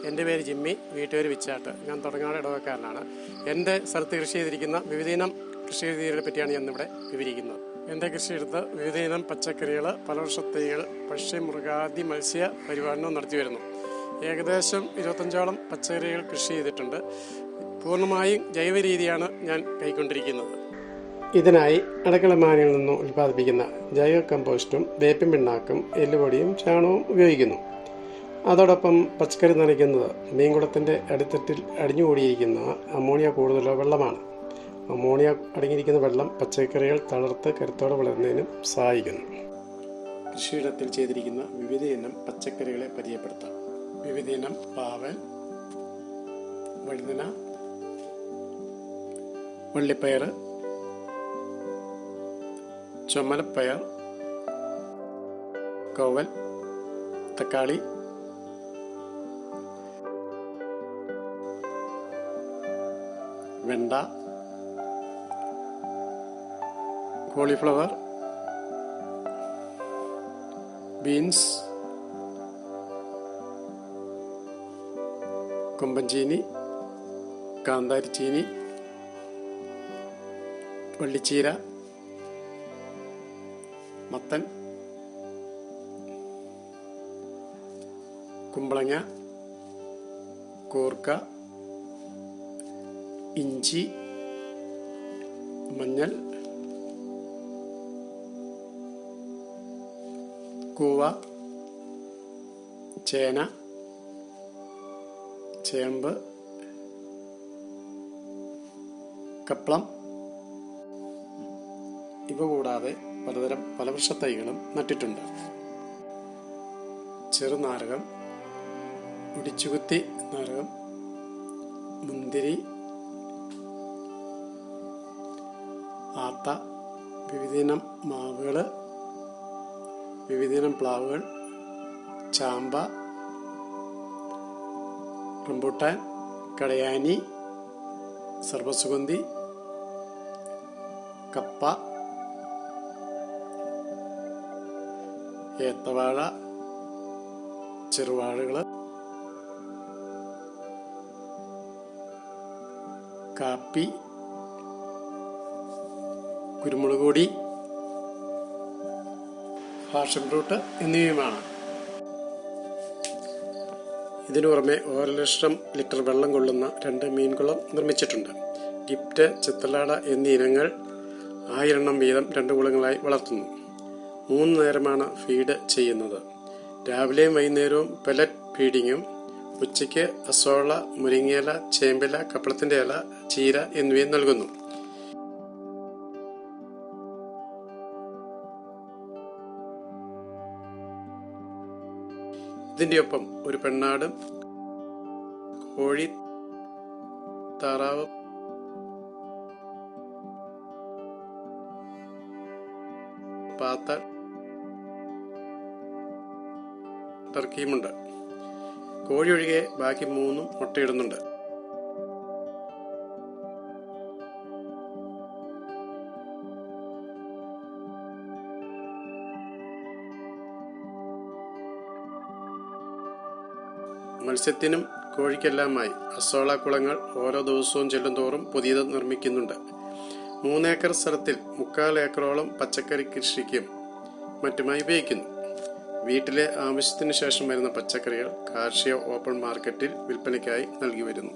എൻ്റെ പേര് ജിമ്മി, വീട്ടുപേര് വിച്ചാട്ട്. ഞാൻ തുടങ്ങാട് ഇടവക്കാരനാണ്. എൻ്റെ സ്ഥലത്ത് കൃഷി ചെയ്തിരിക്കുന്ന വിവിധയിനം കൃഷി രീതികളെ പറ്റിയാണ് ഞാൻ ഇവിടെ വിവരിക്കുന്നത്. എൻ്റെ കൃഷിയെടുത്ത് വിവിധയിനം പച്ചക്കറികൾ, ഫലവൃക്ഷത്തൈകൾ, പക്ഷി, മൃഗാദി, മത്സ്യ പരിപാലനവും നടത്തി വരുന്നു. ഏകദേശം 25ഓളം പച്ചക്കറികൾ കൃഷി ചെയ്തിട്ടുണ്ട്. പൂർണ്ണമായും ജൈവ രീതിയാണ് ഞാൻ കൈക്കൊണ്ടിരിക്കുന്നത്. ഇതിനായി അടുക്കള മാലിന്യങ്ങളിൽ നിന്ന് ഉൽപ്പാദിപ്പിക്കുന്ന ജൈവ കമ്പോസ്റ്റും വേപ്പിൻ പിണ്ണാക്കും എല്ലുപൊടിയും ചാണകവും ഉപയോഗിക്കുന്നു. അതോടൊപ്പം പച്ചക്കറി നനയ്ക്കുന്നത് മീൻകുളത്തിൻ്റെ അടിത്തട്ടിൽ അടിഞ്ഞുകൂടിയിരിക്കുന്ന അമോണിയ കൂടുതലുള്ള വെള്ളമാണ്. അമോണിയ അടങ്ങിയിരിക്കുന്ന വെള്ളം പച്ചക്കറികൾ തളർത്ത് കരുത്തോടെ വളരുന്നതിനും സഹായിക്കുന്നു. കൃഷിയിടത്തിൽ ചെയ്തിരിക്കുന്ന വിവിധ ഇനം പച്ചക്കറികളെ പരിചയപ്പെടുത്താം. വിവിധ ഇനം പാവൽ, വഴുതന, വള്ളിപ്പയർ, ചുമലപ്പയർ, കോവൽ, തക്കാളി, വെണ്ട, കോളിഫ്ലവർ, ബീൻസ്, കൊമ്പൻചീനി, കാന്താരിച്ചീനി, വള്ളിച്ചീര, മത്തൻ, കുമ്പളങ്ങ, കൂർക്ക, ഇഞ്ചി, മഞ്ഞൾ, കൂവ, ചേന, ചേമ്പ്, കപ്പളം. ഇവ കൂടാതെ പലതരം ഫലവൃക്ഷത്തൈകളും നട്ടിട്ടുണ്ട്. ചെറുനാരകം, ഒടിച്ചുകുത്തി നാരകം, മുന്തിരി, ആത്ത, വിവിധയിനം മാവുകൾ, വിവിധയിനം പ്ലാവുകൾ, ചാമ്പ, റംബൂട്ടാൻ, കടയാനി, സർവ്വസുഗന്ധി, കപ്പ, ഏത്തവാഴ, ചെറുവാഴകൾ, കാപ്പി, കുരുമുളക് പൊടി, പാഷൻ ഫ്രൂട്ട് എന്നിവയുമാണ്. ഇതിനു പുറമെ 1,00,000 ലിറ്റർ വെള്ളം കൊള്ളുന്ന 2 മീൻകുളം നിർമ്മിച്ചിട്ടുണ്ട്. ഗിപ്റ്റ്, ചിത്തലാട എന്നീ ഇനങ്ങൾ 1000 എണ്ണം വീതം 2 കുളങ്ങളായി വളർത്തുന്നു. 3 നേരമാണ് ഫീഡ് ചെയ്യുന്നത്. രാവിലെയും വൈകുന്നേരവും പെലറ്റ് ഫീഡിങ്ങും, ഉച്ചയ്ക്ക് അസോള, മുരിങ്ങയില, ചേമ്പില, കപ്പളത്തിൻ്റെ ഇല, ചീര എന്നിവയും നൽകുന്നു. ഇതിൻ്റെ ഒപ്പം ഒരു പെണ്ണാടും, കോഴി, താറാവ്, പാത്ത, ടർക്കിയുമുണ്ട്. കോഴി ഒഴികെ ബാക്കി 3 മുട്ടയിടുന്നുണ്ട്. മത്സ്യത്തിനും കോഴിക്കെല്ലാമായി അസോള കുളങ്ങൾ ഓരോ ദിവസവും ചെല്ലുന്തോറും പുതിയത് നിർമ്മിക്കുന്നുണ്ട്. 3 ഏക്കർ സ്ഥലത്തിൽ 3/4 ഏക്കറോളം പച്ചക്കറി കൃഷിക്കും മറ്റുമായി ഉപയോഗിക്കുന്നു. വീട്ടിലെ ആവശ്യത്തിന് ശേഷം വരുന്ന പച്ചക്കറികൾ കാർഷിക ഓപ്പൺ മാർക്കറ്റിൽ വിൽപ്പനയ്ക്കായി നൽകി വരുന്നു.